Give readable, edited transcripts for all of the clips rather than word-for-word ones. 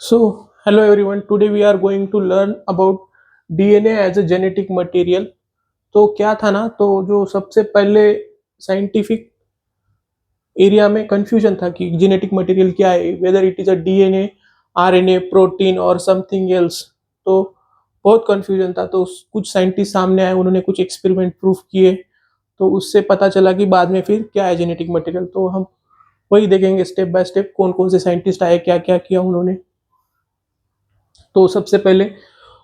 So, hello everyone. Today we are going to learn about DNA as a genetic material. तो क्या था ना, तो जो सबसे पहले साइंटिफिक एरिया में कंफ्यूजन था कि जेनेटिक मटेरियल क्या है, whether it is a DNA, RNA, protein और समथिंग एल्स। तो बहुत कंफ्यूजन था। तो कुछ साइंटिस्ट सामने आए, उन्होंने कुछ एक्सपेरिमेंट प्रूफ किए, तो उससे पता चला कि बाद में फिर क्या है जेनेटिक मटेरियल। तो हम वही देखेंगे स्टेप बाय स्टेप, कौन कौन से साइंटिस्ट आए, क्या क्या किया उन्होंने। तो सबसे पहले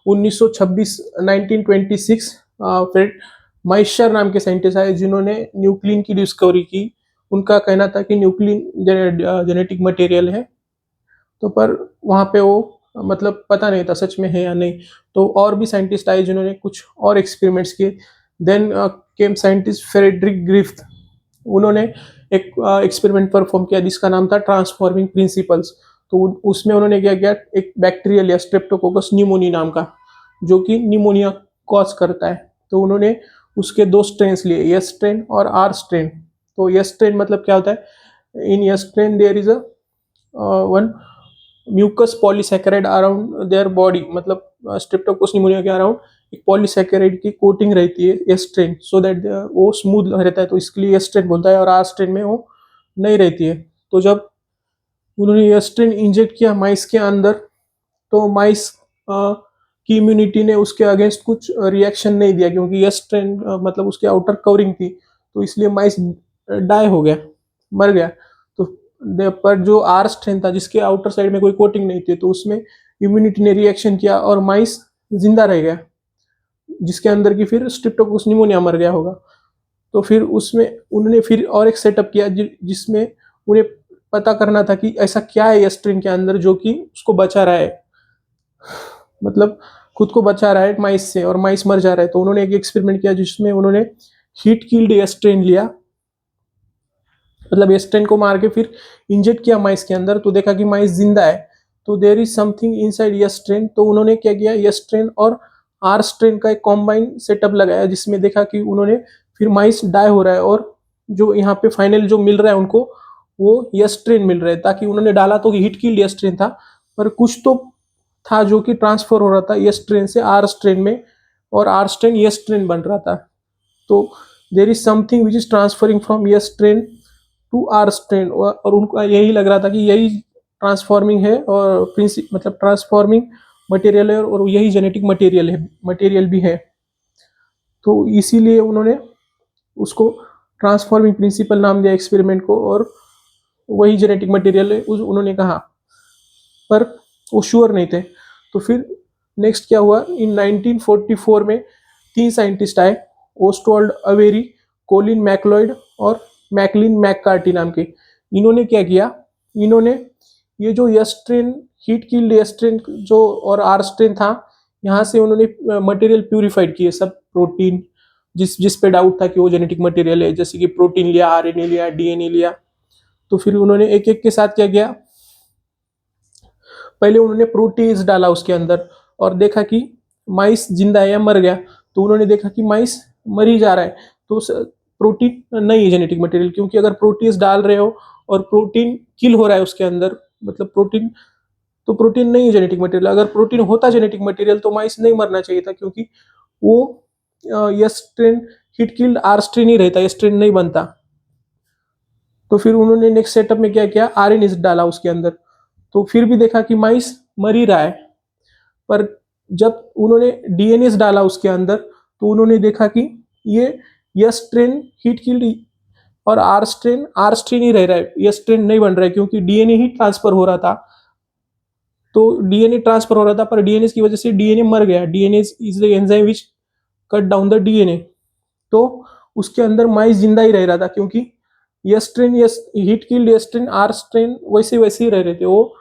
1926 1926 फ्रेड माइशर नाम के साइंटिस्ट आए, जिन्होंने न्यूक्लिन की डिस्कवरी की। उनका कहना था कि न्यूक्लिन जेनेटिक मटेरियल है। तो पर वहाँ पे वो मतलब पता नहीं था सच में है या नहीं। तो और भी साइंटिस्ट आए जिन्होंने कुछ और एक्सपेरिमेंट्स किए। Then came scientist Frederick Griffith. उन्होंने एक एक्सपेरिमेंट परफॉर्म किया जिसका नाम था ट्रांसफॉर्मिंग प्रिंसिपल्स। तो उसमें उन्होंने क्या किया, एक बैक्टीरियल या स्ट्रेप्टोकोकस निमोनी नाम का, जो कि निमोनिया कॉज करता है। तो उन्होंने उसके दो स्ट्रेन्स लिए, एस स्ट्रेन और आर स्ट्रेन। तो एस स्ट्रेन मतलब क्या होता है, in S strain there is a one mucus polysaccharide around their body, मतलब स्ट्रेप्टोकोकस निमोनिया के अराउंड एक पॉलीसैकेराइड की कोटिंग रहती है एस स्ट्रेन, सो दैट वो स्मूथ रहता है, तो इसके लिए एस स्ट्रेन बोलता है। और आर स्ट्रेन में वो नहीं रहती है। तो जब उन्होंने एस स्ट्रेन इंजेक्ट किया माइस के अंदर, तो माइस की इम्यूनिटी ने उसके अगेंस्ट कुछ रिएक्शन नहीं दिया, क्योंकि एस स्ट्रेन मतलब उसकी आउटर कवरिंग थी। तो इसलिए माइस डाई हो गया, मर गया। तो पर जो आर स्ट्रेन था, जिसके आउटर साइड में कोई कोटिंग नहीं थी, तो उसमें इम्यूनिटी ने रिएक्शन किया और माइस जिंदा रह गया, जिसके अंदर की फिर स्ट्रिप्टोकोकस निमोनिया मर गया होगा। तो फिर उसमें उन्होंने फिर और एक सेटअप किया जिसमें उन्हें पता करना था कि ऐसा क्या है एस्ट्रिन के अंदर जो कि उसको बचा रहा है, मतलब खुद को बचा रहा है माइस से, और माइस मर जा रहा है। तो उन्होंने एक एक्सपेरिमेंट किया जिसमें उन्होंने हीट किल्ड एस्ट्रेन लिया, मतलब एस्ट्रेन को मार के फिर इंजेक्ट किया माइस के अंदर, तो देखा कि माइस जिंदा है। तो देर इज समथिंग इनसाइड एस्ट्रेन। तो उन्होंने क्या किया, एस्ट्रेन और आर स्ट्रेन का एक कॉम्बाइन सेटअप लगाया, जिसमें देखा कि उन्होंने फिर माइस डाई हो रहा है, और जो यहाँ पे फाइनल जो मिल रहा है उनको, वो एस्ट्रेन मिल रहा है। ताकि उन्होंने डाला तो हीट किल्ड एस्ट्रेन था, पर कुछ तो था जो कि ट्रांसफर हो रहा था एस्ट्रेन से आर स्ट्रेन में, और आर स्ट्रेन एस्ट्रेन बन रहा था। तो there is something which is transferring from S strain to R strain, और उनको यही लग रहा था कि यही ट्रांसफॉर्मिंग है, और मतलब ट्रांसफॉर्मिंग मटेरियल है, और यही जेनेटिक मटेरियल है, मटेरियल भी है। तो इसीलिए उन्होंने उसको ट्रांसफॉर्मिंग प्रिंसिपल नाम दिया एक्सपेरिमेंट को, और वही जेनेटिक मटेरियल है उन्होंने कहा। पर वो श्योर नहीं थे। तो फिर नेक्स्ट क्या हुआ, इन 1944 में तीन साइंटिस्ट आए, ओस्टवाल्ड अवेरी, कोलिन मैकलॉयड और मैकलिन मैककार्टी नाम के। इन्होंने क्या किया, इन्होंने ये जो एस्ट्रेन, हीट किल्ड एस्ट्रेन जो और आर स्ट्रेन था, यहाँ से उन्होंने मटेरियल प्यूरिफाइड किए, सब प्रोटीन जिस जिस पे डाउट था कि वो जेनेटिक मटेरियल है, जैसे कि प्रोटीन लिया, आरएनए लिया, डीएनए लिया। तो फिर उन्होंने एक एक के साथ क्या किया, पहले उन्होंने प्रोटीज डाला उसके अंदर, और देखा कि माइस जिंदा है या मर गया। तो उन्होंने देखा कि माइस मर ही जा रहा है। तो प्रोटीन नहीं है जेनेटिक मटेरियल, क्योंकि अगर प्रोटीज डाल रहे हो और प्रोटीन किल हो रहा है उसके अंदर, मतलब प्रोटीन, तो प्रोटीन नहीं है जेनेटिक मटेरियल। अगर प्रोटीन होता जेनेटिक मटेरियल तो माइस नहीं मरना चाहिए था, क्योंकि वो S strain heat killed R strain ही रहता, एस स्ट्रेन नहीं बनता। तो फिर उन्होंने नेक्स्ट सेटअप में क्या किया, आरएनए डाला उसके अंदर। तो फिर भी देखा कि माइस मर ही रहा है। पर जब उन्होंने डीएनए डाला उसके अंदर, तो उन्होंने देखा कि ये यस स्ट्रेन हीट किल्ड, और आर स्ट्रेन ही रह रहा है, यस स्ट्रेन नहीं बन रहा है, क्योंकि डीएनए ही ट्रांसफर हो रहा था। तो डीएनए ट्रांसफर हो रहा था, पर डीएनए की वजह से डीएनए मर गया। DNA is the enzyme which cut down the DNA. तो उसके अंदर माइस जिंदा ही रह रहा था, क्योंकि yes strain, yes heat killed yes strain, R strain वैसे वैसे ही रह रहे थे, वो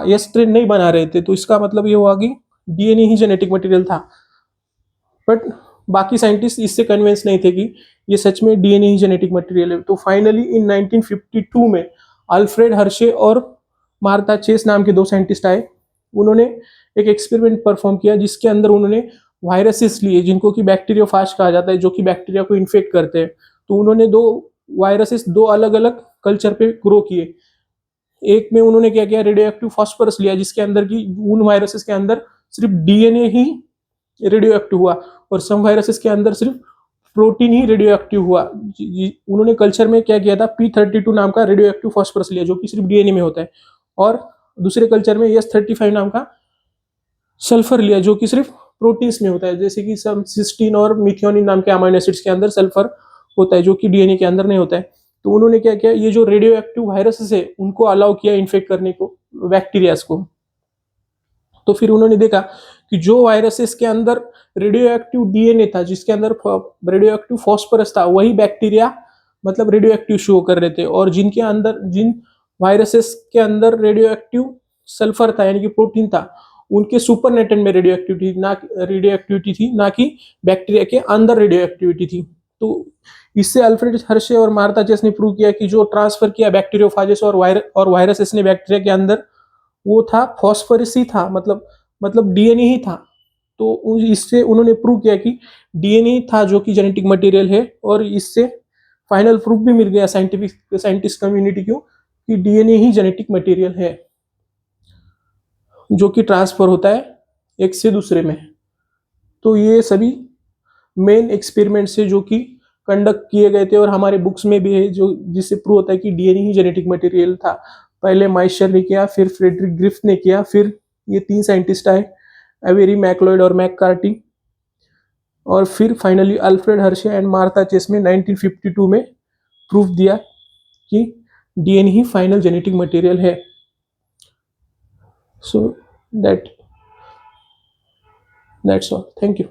यस स्ट्रेन नहीं बना रहे थे। तो इसका मतलब ये हुआ कि डीएनए ही जेनेटिक मटेरियल था। बट बाकी साइंटिस्ट इससे कन्विंस नहीं थे कि ये सच में डीएनए ही जेनेटिक मटेरियल है। तो फाइनली इन 1952 में अल्फ्रेड हर्शे और मार्था चेस नाम के दो साइंटिस्ट आए। उन्होंने एक एक्सपेरिमेंट परफॉर्म किया, जिसके अंदर उन्होंने वायरसेस लिए, जिनको कि बैक्टीरियोफाज कहा जाता है, जो कि बैक्टीरिया को इन्फेक्ट करते हैं। तो उन्होंने दो वायरसेस दो अलग अलग कल्चर पे ग्रो किए। एक में उन्होंने क्या किया, रेडियो एक्टिव फॉस्फोरस लिया, जिसके अंदर की उन वायरसेस के अंदर सिर्फ डीएनए ही रेडियो एक्टिव हुआ और सम वायरसेस के अंदर सिर्फ प्रोटीन ही रेडियो एक्टिव हुआ। उन्होंने कल्चर में क्या किया था, P32 नाम का रेडियो एक्टिव फॉस्फोरस लिया जो कि सिर्फ डीएनए में होता है, और दूसरे कल्चर में S35 नाम का सल्फर लिया जो कि सिर्फ प्रोटीन्स में होता है, जैसे कि सम सिस्टीन और मिथियोनिन नाम के अमाइनो एसिड्स के अंदर सल्फर होता है जो कि डीएनए के अंदर नहीं होता है। तो उन्होंने क्या किया, ये जो रेडियो एक्टिव वायरसेस है उनको अलाउ किया इन्फेक्ट करने को, बैक्टीरियाज को। तो फिर उन्होंने देखा कि जो वायरसेस के अंदर रेडियो एक्टिव डीएनए था, जिसके अंदर रेडियो एक्टिव फॉस्फोरस था, वही बैक्टीरिया मतलब रेडियो एक्टिव शो कर रहे थे, और जिन वायरसेस के अंदर रेडियो एक्टिव सल्फर था यानी कि प्रोटीन था, उनके सुपरनेटेंट में रेडियो एक्टिविटी थी, ना कि बैक्टीरिया के अंदर रेडियो एक्टिविटी थी। तो इससे अल्फ्रेड हर्शे और मार्था चेस ने प्रूव किया कि जो ट्रांसफर किया बैक्टीरियोफाजेस और वायरसेस ने बैक्टीरिया के अंदर, वो था फॉस्फोरस ही था, मतलब डीएनए ही था। तो इससे उन्होंने प्रूव किया कि डीएनए ही था जो कि जेनेटिक मटेरियल है, और इससे फाइनल प्रूफ भी मिल गया साइंटिस्ट कम्युनिटी को कि डीएनए ही जेनेटिक मटेरियल है जो कि ट्रांसफर होता है एक से दूसरे में। तो ये सभी मेन एक्सपेरिमेंट्स है जो कि कंडक्ट किए गए थे और हमारे बुक्स में भी है, जो जिससे प्रूव होता है कि डीएनए ही जेनेटिक मटेरियल था। पहले माइशर ने किया, फिर फ्रेडरिक ग्रिफ्थ ने किया, फिर ये 3 साइंटिस्ट आए, एवेरी, मैक्लोइड और मैककार्टी, और फिर finally Alfred Hershey and Martha Chase में 1952 में प्रूफ दिया कि डीएनए ही फाइनल जेनेटिक मटेरियल है। So that's all, thank you.